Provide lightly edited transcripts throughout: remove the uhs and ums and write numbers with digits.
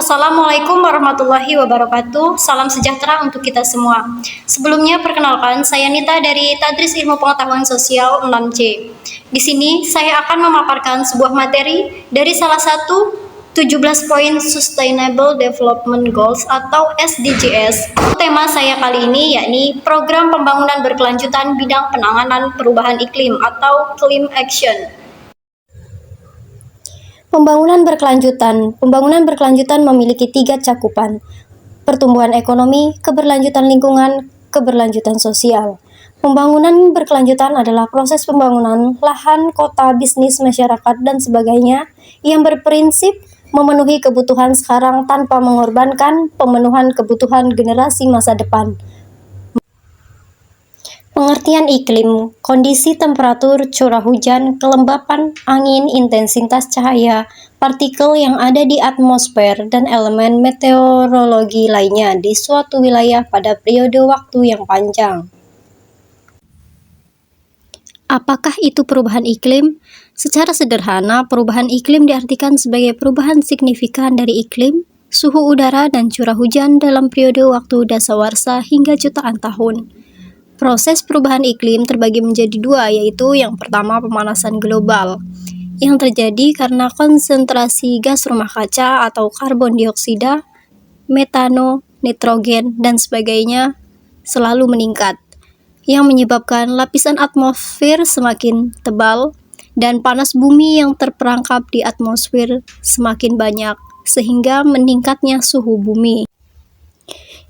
Assalamualaikum warahmatullahi wabarakatuh. Salam sejahtera untuk kita semua. Sebelumnya perkenalkan, saya Nita dari Tadris Ilmu Pengetahuan Sosial 6C. Di sini saya akan memaparkan sebuah materi dari salah satu 17 poin Sustainable Development Goals atau SDGs. Tema saya kali ini yakni Program Pembangunan Berkelanjutan Bidang Penanganan Perubahan Iklim atau Climate Action. Pembangunan berkelanjutan memiliki 3 cakupan: pertumbuhan ekonomi, keberlanjutan lingkungan, keberlanjutan sosial. Pembangunan berkelanjutan adalah proses pembangunan lahan, kota, bisnis, masyarakat, dan sebagainya yang berprinsip memenuhi kebutuhan sekarang tanpa mengorbankan pemenuhan kebutuhan generasi masa depan. Pengertian iklim, kondisi temperatur, curah hujan, kelembapan, angin, intensitas cahaya, partikel yang ada di atmosfer, dan elemen meteorologi lainnya di suatu wilayah pada periode waktu yang panjang. Apakah itu perubahan iklim? Secara sederhana, perubahan iklim diartikan sebagai perubahan signifikan dari iklim, suhu udara, dan curah hujan dalam periode waktu dasawarsa hingga jutaan tahun. Proses perubahan iklim terbagi menjadi 2, yaitu yang pertama pemanasan global, yang terjadi karena konsentrasi gas rumah kaca atau karbon dioksida, metano, nitrogen, dan sebagainya selalu meningkat, yang menyebabkan lapisan atmosfer semakin tebal dan panas bumi yang terperangkap di atmosfer semakin banyak, sehingga meningkatnya suhu bumi.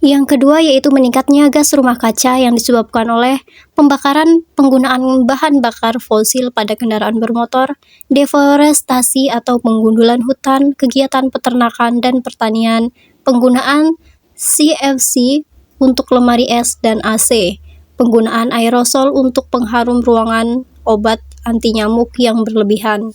Yang kedua yaitu meningkatnya gas rumah kaca yang disebabkan oleh pembakaran penggunaan bahan bakar fosil pada kendaraan bermotor, deforestasi atau penggundulan hutan, kegiatan peternakan dan pertanian, penggunaan CFC untuk lemari es dan AC, penggunaan aerosol untuk pengharum ruangan, obat anti nyamuk yang berlebihan.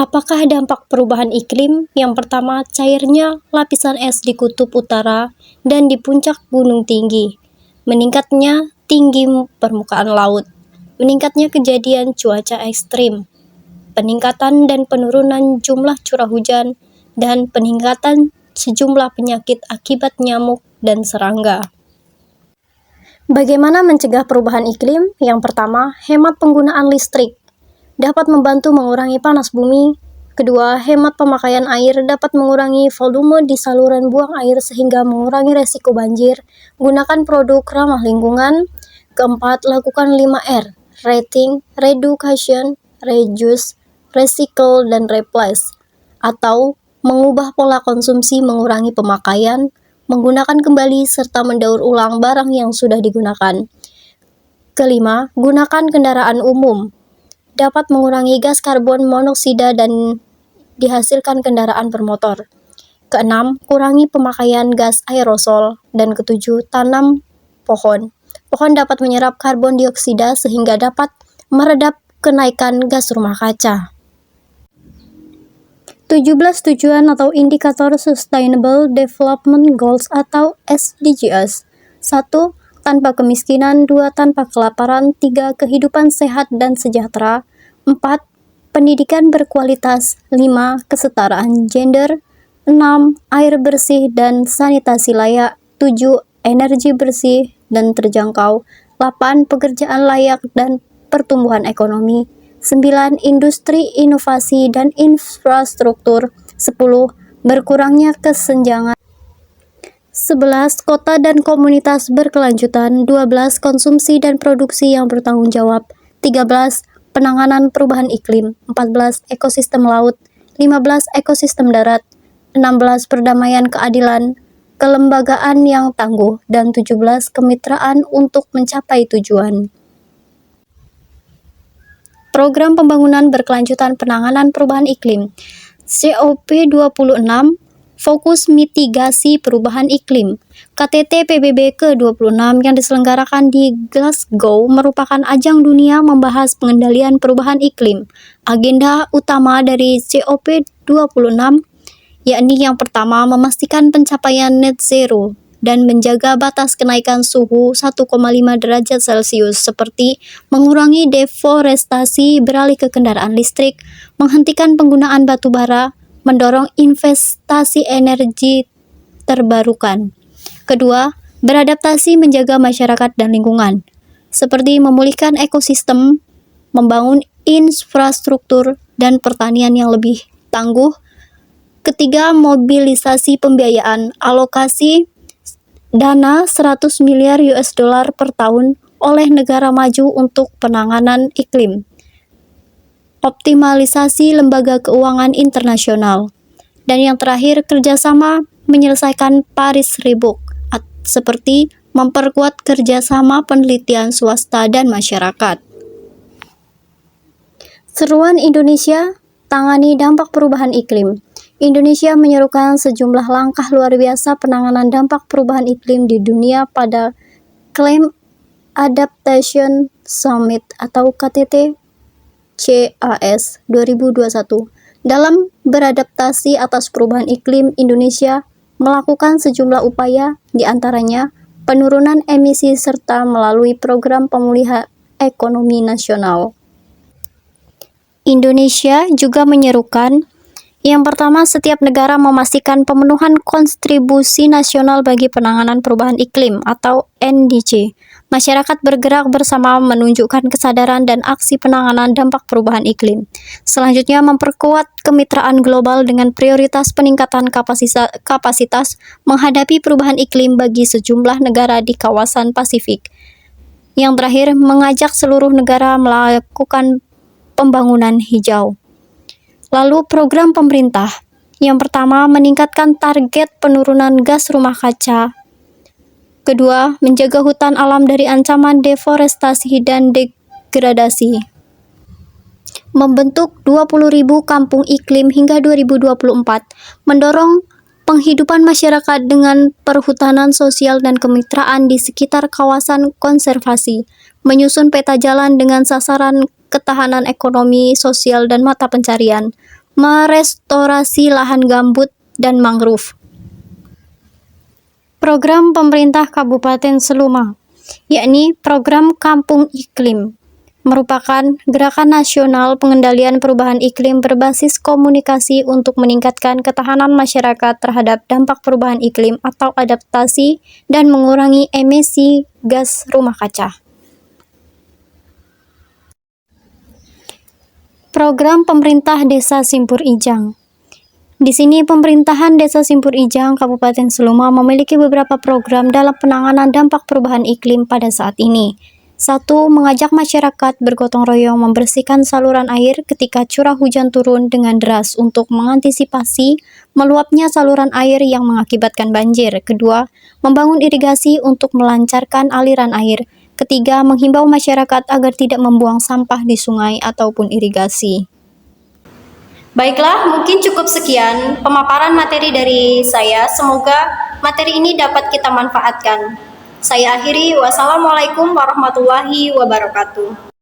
Apakah dampak perubahan iklim? Yang pertama, cairnya lapisan es di kutub utara dan di puncak gunung tinggi, meningkatnya tinggi permukaan laut, meningkatnya kejadian cuaca ekstrim, peningkatan dan penurunan jumlah curah hujan, dan peningkatan sejumlah penyakit akibat nyamuk dan serangga. Bagaimana mencegah perubahan iklim? Yang pertama, hemat penggunaan listrik dapat membantu mengurangi panas bumi. Kedua, hemat pemakaian air dapat mengurangi volume di saluran buang air sehingga mengurangi resiko banjir. Gunakan produk ramah lingkungan. Keempat, lakukan 5R, rating, reduction, reduce, recycle, dan replace, atau mengubah pola konsumsi, mengurangi pemakaian, menggunakan kembali, serta mendaur ulang barang yang sudah digunakan. Kelima, gunakan kendaraan umum. Dapat mengurangi gas karbon monoksida dan dihasilkan kendaraan bermotor. Keenam, kurangi pemakaian gas aerosol. Dan ketujuh, tanam pohon. Pohon dapat menyerap karbon dioksida sehingga dapat meredam kenaikan gas rumah kaca. 17 tujuan atau indikator Sustainable Development Goals atau SDGs. 1. Tanpa kemiskinan. 2. Tanpa kelaparan. 3. Kehidupan sehat dan sejahtera. 4. Pendidikan berkualitas. 5. Kesetaraan gender. 6. Air bersih dan sanitasi layak. 7. Energi bersih dan terjangkau. 8. Pekerjaan layak dan pertumbuhan ekonomi. 9. Industri, inovasi, dan infrastruktur. 10. Berkurangnya kesenjangan. 11. Kota dan komunitas berkelanjutan. 12. Konsumsi dan produksi yang bertanggung jawab. 13. Penanganan perubahan iklim. 14. Ekosistem laut. 15. Ekosistem darat. 16. Perdamaian keadilan, kelembagaan yang tangguh. Dan 17. Kemitraan untuk mencapai tujuan. Program Pembangunan Berkelanjutan Penanganan Perubahan Iklim COP26 Fokus Mitigasi Perubahan Iklim. KTT PBB ke-26 yang diselenggarakan di Glasgow merupakan ajang dunia membahas pengendalian perubahan iklim. Agenda utama dari COP26 yakni yang pertama memastikan pencapaian net zero dan menjaga batas kenaikan suhu 1,5 derajat Celcius seperti mengurangi deforestasi, beralih ke kendaraan listrik, menghentikan penggunaan batu bara, mendorong investasi energi terbarukan. Kedua, beradaptasi menjaga masyarakat dan lingkungan, seperti memulihkan ekosistem, membangun infrastruktur dan pertanian yang lebih tangguh. Ketiga, mobilisasi pembiayaan, alokasi dana 100 miliar US dollar per tahun oleh negara maju untuk penanganan iklim. Optimalisasi lembaga keuangan internasional. Dan yang terakhir, kerjasama menyelesaikan Paris Rebook, seperti memperkuat kerjasama penelitian swasta dan masyarakat. Seruan Indonesia, tangani dampak perubahan iklim. Indonesia menyerukan sejumlah langkah luar biasa penanganan dampak perubahan iklim di dunia pada Climate Adaptation Summit atau KTT CAS 2021. Dalam beradaptasi atas perubahan iklim, Indonesia melakukan sejumlah upaya, di antaranya penurunan emisi serta melalui program pemulihan ekonomi nasional. Indonesia juga menyerukan, yang pertama, setiap negara memastikan pemenuhan kontribusi nasional bagi penanganan perubahan iklim atau NDC. Masyarakat bergerak bersama menunjukkan kesadaran dan aksi penanganan dampak perubahan iklim. Selanjutnya, memperkuat kemitraan global dengan prioritas peningkatan kapasitas menghadapi perubahan iklim bagi sejumlah negara di kawasan Pasifik. Yang terakhir, mengajak seluruh negara melakukan pembangunan hijau. Lalu program pemerintah. Yang pertama, meningkatkan target penurunan gas rumah kaca. Kedua, menjaga hutan alam dari ancaman deforestasi dan degradasi. Membentuk 20.000 kampung iklim hingga 2024. Mendorong penghidupan masyarakat dengan perhutanan sosial dan kemitraan di sekitar kawasan konservasi. Menyusun peta jalan dengan sasaran ketahanan ekonomi, sosial, dan mata pencarian, merestorasi lahan gambut dan mangrove. Program pemerintah Kabupaten Seluma, yakni Program Kampung Iklim, merupakan gerakan nasional pengendalian perubahan iklim berbasis komunikasi untuk meningkatkan ketahanan masyarakat terhadap dampak perubahan iklim atau adaptasi dan mengurangi emisi gas rumah kaca. Program Pemerintah Desa Simpur Ijang. Di sini pemerintahan Desa Simpur Ijang, Kabupaten Seluma memiliki beberapa program dalam penanganan dampak perubahan iklim pada saat ini. 1. Mengajak masyarakat bergotong royong membersihkan saluran air ketika curah hujan turun dengan deras untuk mengantisipasi meluapnya saluran air yang mengakibatkan banjir. Kedua, membangun irigasi untuk melancarkan aliran air. Ketiga, menghimbau masyarakat agar tidak membuang sampah di sungai ataupun irigasi. Baiklah, mungkin cukup sekian pemaparan materi dari saya. Semoga materi ini dapat kita manfaatkan. Saya akhiri, wassalamualaikum warahmatullahi wabarakatuh.